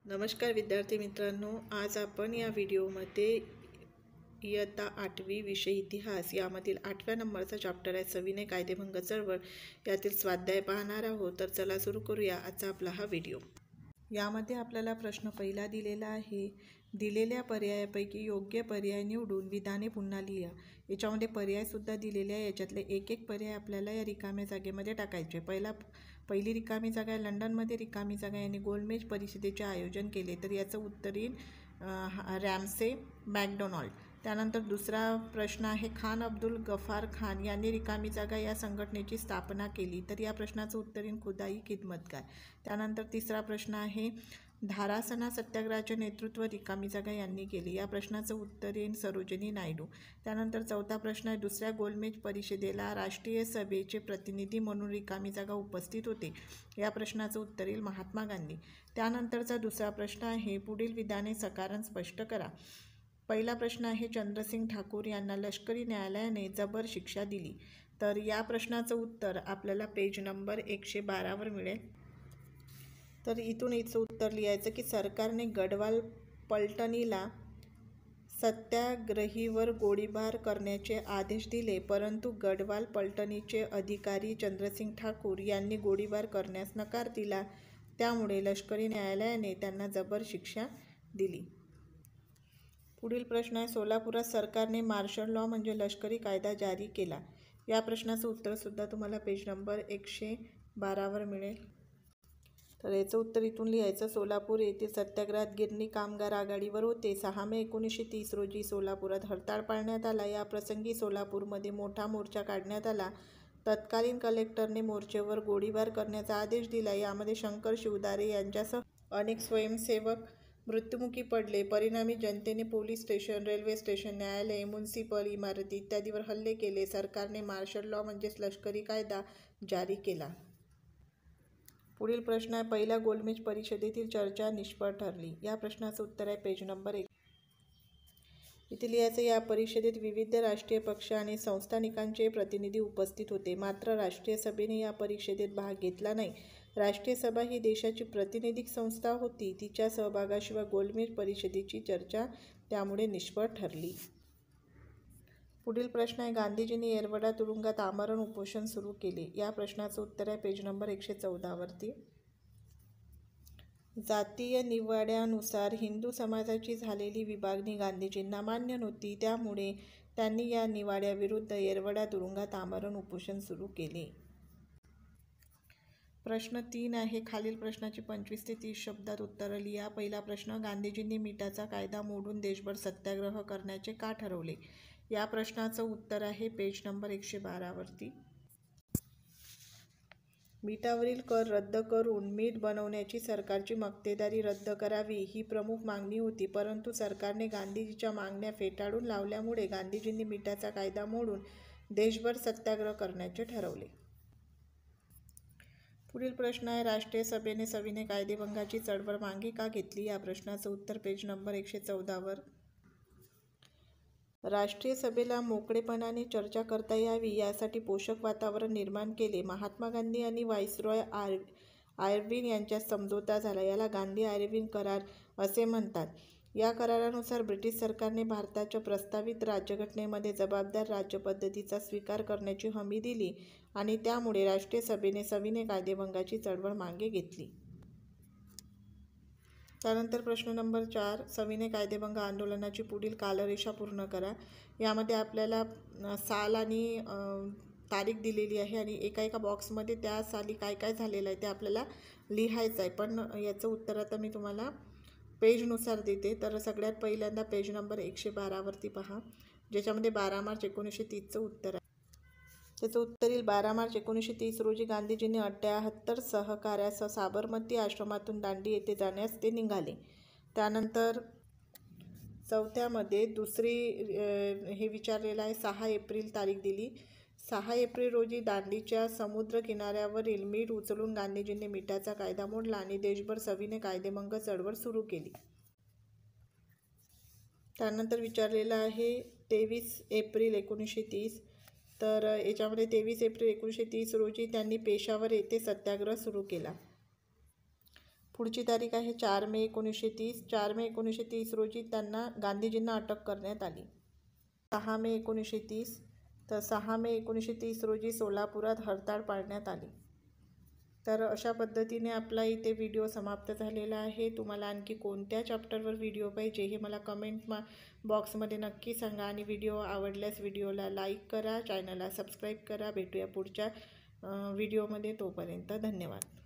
नमस्कार विद्यार्थी मित्रांनो, आज आपण या व्हिडिओमध्ये इयत्ता 8वी विषय इतिहास यामधील 8व्या नंबरचा चॅप्टर आहे सविनय कायदेभंग चळवळ यातील स्वाध्याय पाहणार आहोत। तर चला सुरू करूया आजचा आपला हा व्हिडिओ। यामध्ये आपल्याला प्रश्न पहिला दिलेला आहे, दिलेल्या पर्यायापैकी योग्य पर्याय निवडून विधाने पुन्हा लिहा। याच्यामध्ये पर्याय सुद्धा दिलेले आहे, याच्यातले एक एक पर्याय आपल्याला या रिकाम्या जागेमध्ये टाकायचे। पहिली रिकामी जागा आहे लंडनमध्ये रिकामी जागा यांनी गोलमेज परिषदेचे आयोजन केले, तर याचं उत्तर येईल रॅमसे मॅकडोनाल्ड। त्यानंतर दुसरा प्रश्न आहे, खान अब्दुल गफार खान यांनी रिकामी जागा या संघटनेची स्थापना केली, तर या प्रश्नाचं उत्तर येईल खुदाई खिदमतगार। त्यानंतर तिसरा प्रश्न आहे, धारासणा सत्याग्रहाचे नेतृत्व रिकामी जागा यांनी केले, या प्रश्नाचं उत्तर येईल सरोजिनी नायडू। त्यानंतर चौथा प्रश्न आहे, दुसऱ्या गोलमेज परिषदेला राष्ट्रीय सभेचे प्रतिनिधी म्हणून रिकामी जागा उपस्थित होते, या प्रश्नाचं उत्तर येईल महात्मा गांधी। त्यानंतरचा दुसरा प्रश्न आहे, पुढील विधाने सकारण स्पष्ट करा। पहिला प्रश्न आहे, चंद्रसिंग ठाकूर यांना लष्करी न्यायालयाने जबर शिक्षा दिली, तर या प्रश्नाचं उत्तर आपल्याला पेज नंबर 112 मिळेल। तर इथून याचं उत्तर लिहायचं की सरकारने गढवाल पलटणीला सत्याग्रहीवर गोळीबार करण्याचे आदेश दिले, परंतु गढवाल पलटणीचे अधिकारी चंद्रसिंग ठाकूर यांनी गोळीबार करण्यास नकार दिला, त्यामुळे लष्करी न्यायालयाने त्यांना जबर शिक्षा दिली। पुढील प्रश्न आहे, सोलापुरात सरकारने मार्शल लॉ म्हणजे लष्करी कायदा जारी केला, या प्रश्नाचं उत्तर सुद्धा तुम्हाला पेज नंबर 112 मिळेल। तर याचं उत्तर इथून लिहायचं, सोलापूर येथील सत्याग्रहात गिरणी कामगार आघाडीवर होते। 6 मे 1930 रोजी सोलापुरात हरताळ पाळण्यात आला, या प्रसंगी सोलापूरमध्ये मोठा मोर्चा काढण्यात आला। तत्कालीन कलेक्टरने मोर्चेवर गोळीबार करण्याचा आदेश दिला, यामध्ये शंकर शिवदारे यांच्यासह अनेक स्वयंसेवक मृत्युमुखी पडले। परिणामी जनतेने पोलीस स्टेशन, रेल्वे स्टेशन, न्यायालय, म्युनिसिपल इमारती इत्यादीवर हल्ले केले। सरकारने मार्शल लॉ म्हणजेच लष्करी कायदा जारी केला। पुढील प्रश्न आहे, पहिल्या गोलमेज परिषदेतील चर्चा निष्फळ ठरली, या प्रश्नाचं उत्तर आहे पेज नंबर 1। इथे लिहायचं, या परिषदेत विविध राष्ट्रीय पक्ष आणि संस्थानिकांचे प्रतिनिधी उपस्थित होते, मात्र राष्ट्रीय सभेने या परिषदेत भाग घेतला नाही। राष्ट्रीय सभा ही देशाची प्रातिनिधिक संस्था होती, तिच्या सहभागाशिवाय गोलमेज परिषदेची चर्चा त्यामुळे निष्फळ ठरली। पुढील प्रश्न आहे, गांधीजींनी येरवडा तुरुंगात आमरण उपोषण सुरू केले, या प्रश्नाचं उत्तर आहे पेज नंबर 114 वरती। जातीय निवाड्यानुसार हिंदू समाजाची झालेली विभागणी गांधीजींना मान्य नव्हती, त्यामुळे त्यांनी या निवाड्याविरुद्ध येरवडा तुरुंगात आमरण उपोषण सुरू केले। प्रश्न 3 आहे, खालील प्रश्नाची 25 ते 30 शब्दात उत्तरं लिहा। पहिला प्रश्न, गांधीजींनी मिठाचा कायदा मोडून देशभर सत्याग्रह करण्याचे का ठरवले, या प्रश्नाचं उत्तर आहे पेज नंबर 112 वरती। मिठावरील कर रद्द करून मीठ बनवण्याची सरकारची मक्तेदारी रद्द करावी ही प्रमुख मागणी होती, परंतु सरकारने गांधीजीच्या मागण्या फेटाळून लावल्यामुळे गांधीजींनी मिठाचा कायदा मोडून देशभर सत्याग्रह करण्याचे ठरवले। पुढील प्रश्न आहे, राष्ट्रीय सभेने सविनय कायदेभंगाची चळवळ मागे का घेतली, या प्रश्नाचं उत्तर पेज नंबर 114 वर। राष्ट्रीय सभेला मोकळेपणाने चर्चा करता यावी यासाठी पोषक वातावरण निर्माण केले। महात्मा गांधी आणि व्हाईसरॉय आयर्विन यांच्यात समझोता झाला, याला गांधी-आयर्विन करार असे म्हणतात। या करारानुसार ब्रिटिश सरकारने भारताच्या प्रस्तावित राज्यघटनेमध्ये जबाबदार राज्यपद्धतीचा स्वीकार करण्याची हमी दिली आणि त्यामुळे राष्ट्रीय सभेने सविनय कायदेभंगाची चळवळ मागे घेतली। त्यानंतर प्रश्न नंबर 4, सविनय कायदेभंग आंदोलनाची पुढील कालरेषा पूर्ण करा। यामध्ये आपल्याला साल आणि तारीख दिलेली आहे आणि एका बॉक्समध्ये त्या साली काय काय झालेलं आहे ते आपल्याला लिहायचं आहे, पण याचं उत्तर आता मी तुम्हाला पेजनुसार देते। तर सगळ्यात पहिल्यांदा पेज नंबर 112 वरती पहा, ज्याच्यामध्ये 12 मार्च 1930चं उत्तर आहे। त्याचं उत्तर येईल, 12 मार्च 1930 रोजी गांधीजींनी 78 सहकाऱ्यासह साबरमती आश्रमातून दांडी येथे जाण्यास ते निघाले। त्यानंतर चौथ्यामध्ये दुसरी हे विचारलेलं आहे, 6 एप्रिल तारीख दिली। 6 एप्रिल रोजी दांडीच्या समुद्र किनाऱ्यावरील मीठ उचलून गांधीजींनी मिठाचा कायदा मोडला आणि देशभर सविनय कायदेभंग चळवळ सुरू केली। त्यानंतर विचारलेलं आहे 23 एप्रिल 1930, तर याच्यामध्ये 23 एप्रिल 1930 रोजी त्यांनी पेशावर येथे सत्याग्रह सुरू केला। पुढची तारीख आहे 4 मे 1930. 4 मे 1930 रोजी त्यांना गांधीजींना अटक करण्यात आली. 6 मे 1930. तर 6 मे 1930 रोजी सोलापुरात हरताळ पाळण्यात आली. तर अशा पद्धतीने आपला इथे व्हिडिओ समाप्त झालेला आहे. तुम्हाला आणखी कोणत्या चॅप्टरवर व्हिडिओ पाहिजे हे मला कमेंट बॉक्समध्ये नक्की सांगा. आणि व्हिडिओ आवडल्यास व्हिडिओला लाईक करा, चॅनलला सबस्क्राईब करा. भेटूया पुढच्या व्हिडिओमध्ये. तोपर्यंत धन्यवाद.